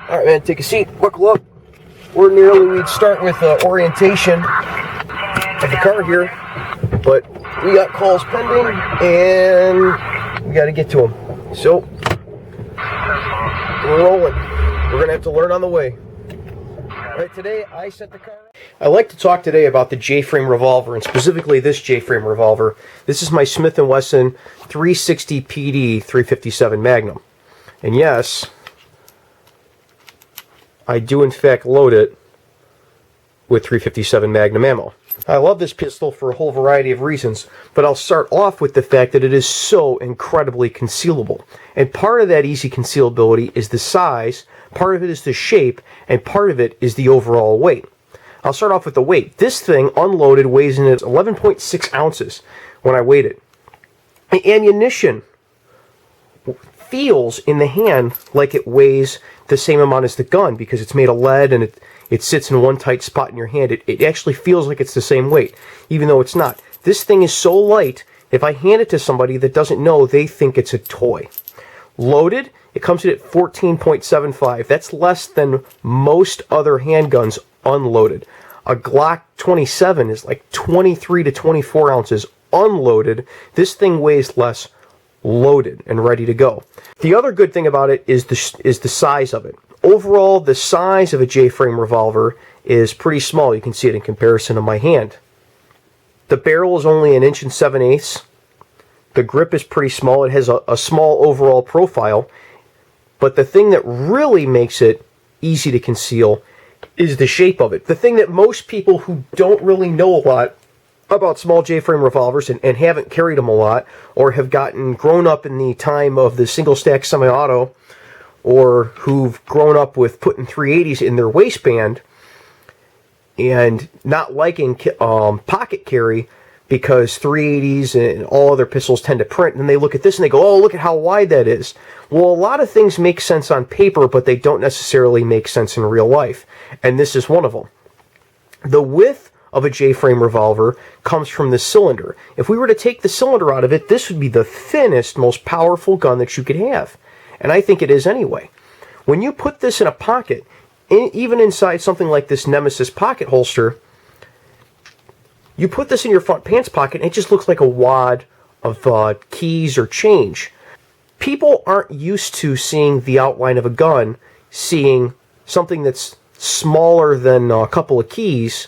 All right, man, take a seat, buckle up. We'd start with orientation of the car here, but we got calls pending, and we got to get to them. So, we're rolling. We're going to have to learn on the way. All right, today I set the car up. I'd like to talk today about the J-frame revolver, and specifically this J-frame revolver. This is my Smith & Wesson 360 PD 357 Magnum. And yes, I do in fact load it with 357 Magnum ammo. I love this pistol for a whole variety of reasons, but I'll start off with the fact that it is so incredibly concealable. And part of that easy concealability is the size, part of it is the shape, and part of it is the overall weight. I'll start off with the weight. This thing, unloaded, weighs in at 11.6 ounces when I weighed it. The ammunition feels in the hand like it weighs the same amount as the gun because it's made of lead and it sits in one tight spot in your hand. It actually feels like it's the same weight, even though it's not. This thing is so light, if I hand it to somebody that doesn't know, they think it's a toy. Loaded, it comes in at 14.75. That's less than most other handguns unloaded. A Glock 27 is like 23 to 24 ounces unloaded. This thing weighs less loaded and ready to go. The other good thing about it is the size of it. Overall, the size of a J-frame revolver is pretty small. You can see it in comparison to my hand. The barrel is only 1 7/8 inches. The grip is pretty small. It has a small overall profile. But the thing that really makes it easy to conceal is the shape of it. The thing that most people who don't really know a lot about small J-frame revolvers and haven't carried them a lot, or have grown up in the time of the single stack semi-auto, or who've grown up with putting 380s in their waistband and not liking pocket carry because 380s and all other pistols tend to print, and they look at this and they go, oh, look at how wide that is. Well, a lot of things make sense on paper, but they don't necessarily make sense in real life, and this is one of them. The width of a J-frame revolver comes from the cylinder. If we were to take the cylinder out of it, this would be the thinnest, most powerful gun that you could have. And I think it is anyway. When you put this in a pocket, even inside something like this Nemesis pocket holster, you put this in your front pants pocket and it just looks like a wad of keys or change. People aren't used to seeing the outline of a gun, seeing something that's smaller than a couple of keys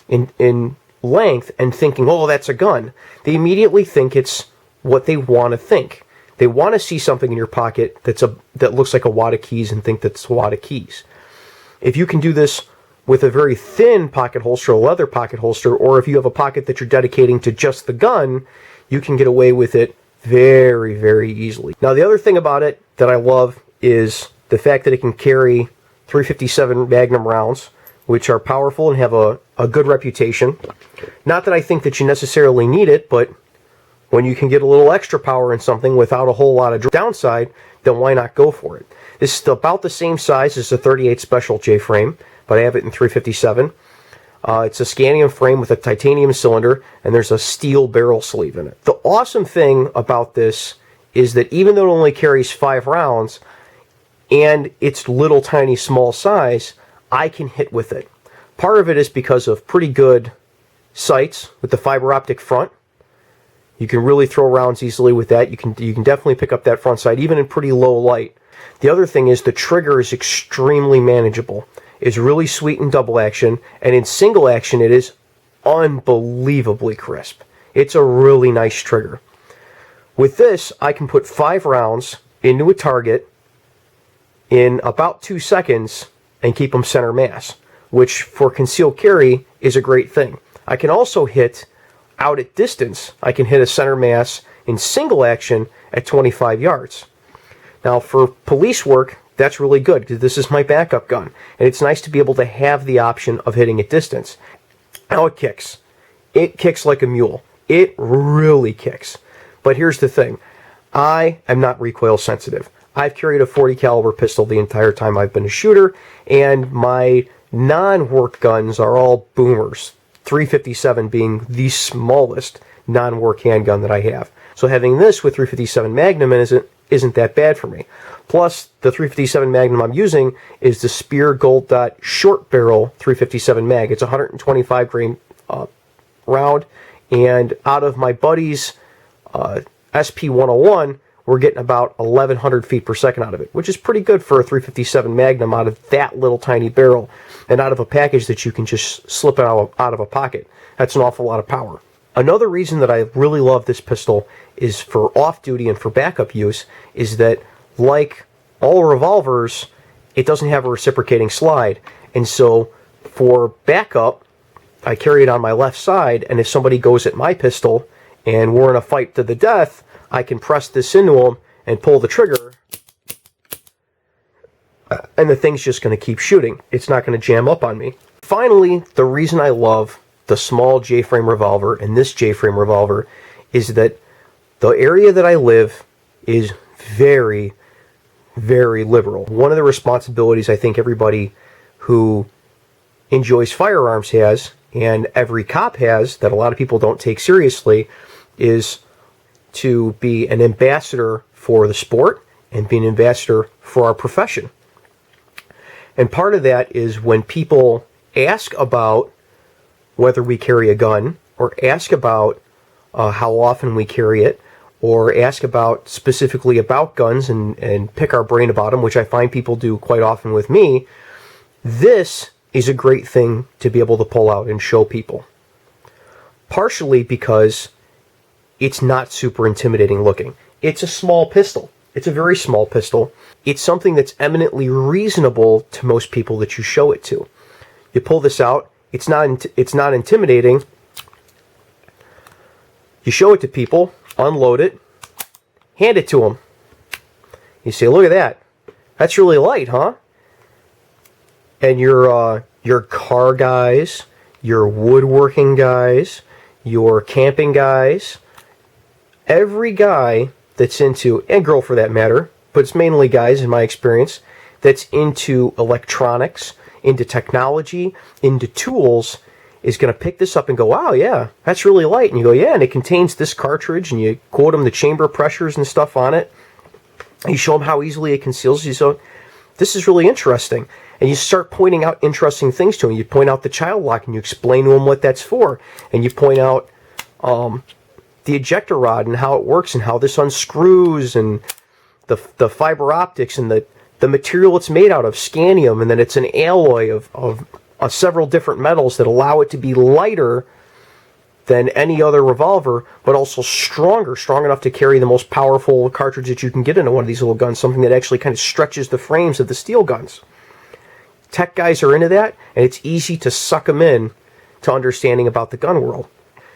in length and thinking, oh, that's a gun. They immediately think it's what they want to think. They want to see something in your pocket that looks like a wad of keys and think that's a wad of keys. If you can do this with a very thin pocket holster, a leather pocket holster, or if you have a pocket that you're dedicating to just the gun, you can get away with it very, very easily. Now, the other thing about it that I love is the fact that it can carry 357 Magnum rounds, which are powerful and have a good reputation. Not that I think that you necessarily need it, but when you can get a little extra power in something without a whole lot of downside, then why not go for it? This is about the same size as the 38 Special J-frame, but I have it in 357. It's a scandium frame with a titanium cylinder, and there's a steel barrel sleeve in it. The awesome thing about this is that even though it only carries 5 rounds, and its little tiny small size, I can hit with it. Part of it is because of pretty good sights with the fiber optic front. You can really throw rounds easily with that. You can definitely pick up that front sight, even in pretty low light. The other thing is the trigger is extremely manageable. It's really sweet in double action, and in single action it is unbelievably crisp. It's a really nice trigger. With this, I can put 5 rounds into a target in about 2 seconds and keep them center mass, which for concealed carry is a great thing. I can also hit out at distance. I can hit a center mass in single action at 25 yards. Now, for police work, that's really good because this is my backup gun, and it's nice to be able to have the option of hitting at distance. Now it kicks. It kicks like a mule. It really kicks. But here's the thing. I am not recoil sensitive. I've carried a .40 caliber pistol the entire time I've been a shooter, and my non-work guns are all boomers, 357 being the smallest non-work handgun that I have. So having this with 357 Magnum in isn't that bad for me. Plus, the 357 Magnum I'm using is the Spear Gold Dot Short Barrel 357 Mag. It's 125 grain round, and out of my buddy's SP101, we're getting about 1,100 feet per second out of it, which is pretty good for a 357 Magnum out of that little tiny barrel, and out of a package that you can just slip out of a pocket. That's an awful lot of power. Another reason that I really love this pistol is for off-duty and for backup use, is that, like all revolvers, it doesn't have a reciprocating slide, and so for backup, I carry it on my left side, and if somebody goes at my pistol and we're in a fight to the death, I can press this into them and pull the trigger, and the thing's just going to keep shooting. It's not going to jam up on me. Finally, the reason I love the small J-frame revolver and this J-frame revolver is that the area that I live is very, very liberal. One of the responsibilities I think everybody who enjoys firearms has, and every cop has, that a lot of people don't take seriously, is to be an ambassador for the sport and be an ambassador for our profession. And part of that is when people ask about whether we carry a gun, or ask about how often we carry it, or ask about specifically about guns and pick our brain about them, which I find people do quite often with me, this is a great thing to be able to pull out and show people. Partially because it's not super intimidating looking. It's a small pistol. It's a very small pistol. It's something that's eminently reasonable to most people that you show it to. You pull this out, it's not intimidating. You show it to people, unload it, hand it to them. You say, look at that. That's really light, huh? And your car guys, your woodworking guys, your camping guys, every guy that's into, and girl for that matter, but it's mainly guys in my experience, that's into electronics, into technology, into tools, is going to pick this up and go, wow, yeah, that's really light. And you go, yeah, and it contains this cartridge, and you quote them the chamber pressures and stuff on it. You show them how easily it conceals. You say, this is really interesting. And you start pointing out interesting things to them. You point out the child lock, and you explain to them what that's for. And you point out the ejector rod and how it works and how this unscrews, and the fiber optics and the material it's made out of, scandium, and then it's an alloy of several different metals that allow it to be lighter than any other revolver, but also strong enough to carry the most powerful cartridge that you can get into one of these little guns, something that actually kind of stretches the frames of the steel guns. Tech guys are into that, and it's easy to suck them in to understanding about the gun world.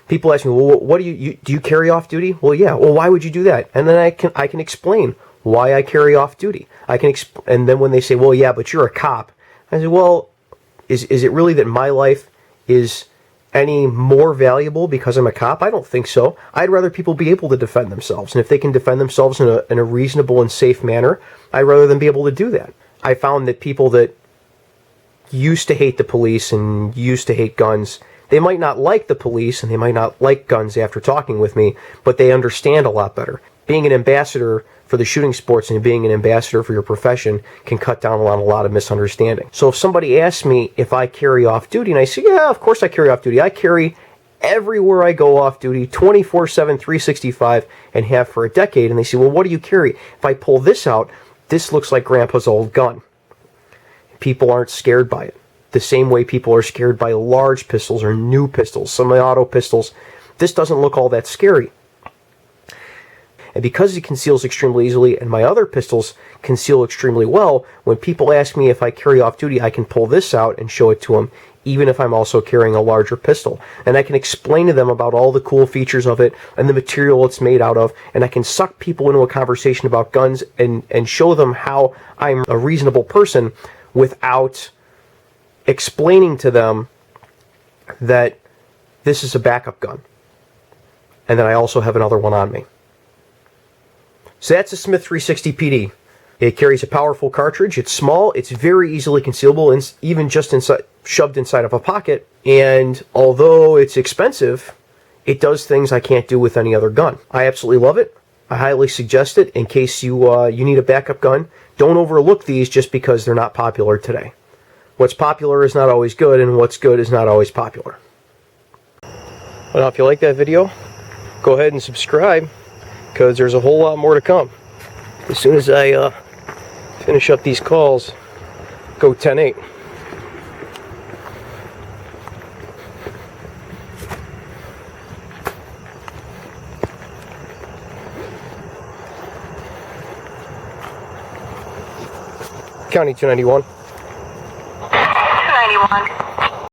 People ask me, well, what do you carry off duty? Well, yeah. Well, why would you do that? And then I can explain why I carry off duty. And then when they say, well, yeah, but you're a cop, I say, well, is it really that my life is any more valuable because I'm a cop? I don't think so. I'd rather people be able to defend themselves, and if they can defend themselves in a reasonable and safe manner, I'd rather them be able to do that. I found that people that used to hate the police and used to hate guns, they might not like the police and they might not like guns after talking with me, but they understand a lot better. Being an ambassador for the shooting sports and being an ambassador for your profession can cut down on a lot of misunderstanding. So if somebody asks me if I carry off duty, and I say, yeah, of course I carry off duty. I carry everywhere I go off duty, 24/7, 365, and have for a decade. And they say, well, what do you carry? If I pull this out, this looks like Grandpa's old gun. People aren't scared by it. The same way people are scared by large pistols or new pistols, semi-auto pistols. This doesn't look all that scary. And because it conceals extremely easily, and my other pistols conceal extremely well, when people ask me if I carry off duty, I can pull this out and show it to them, even if I'm also carrying a larger pistol. And I can explain to them about all the cool features of it and the material it's made out of, and I can suck people into a conversation about guns and show them how I'm a reasonable person without explaining to them that this is a backup gun and that I also have another one on me. So that's a Smith 360 PD. It carries a powerful cartridge. It's small. It's very easily concealable, and even just shoved inside of a pocket. And although it's expensive, it does things I can't do with any other gun. I absolutely love it. I highly suggest it in case you need a backup gun. Don't overlook these just because they're not popular today. What's popular is not always good, and what's good is not always popular. Well, if you like that video, go ahead and subscribe, because there's a whole lot more to come. As soon as I finish up these calls, go 10-8. County 291.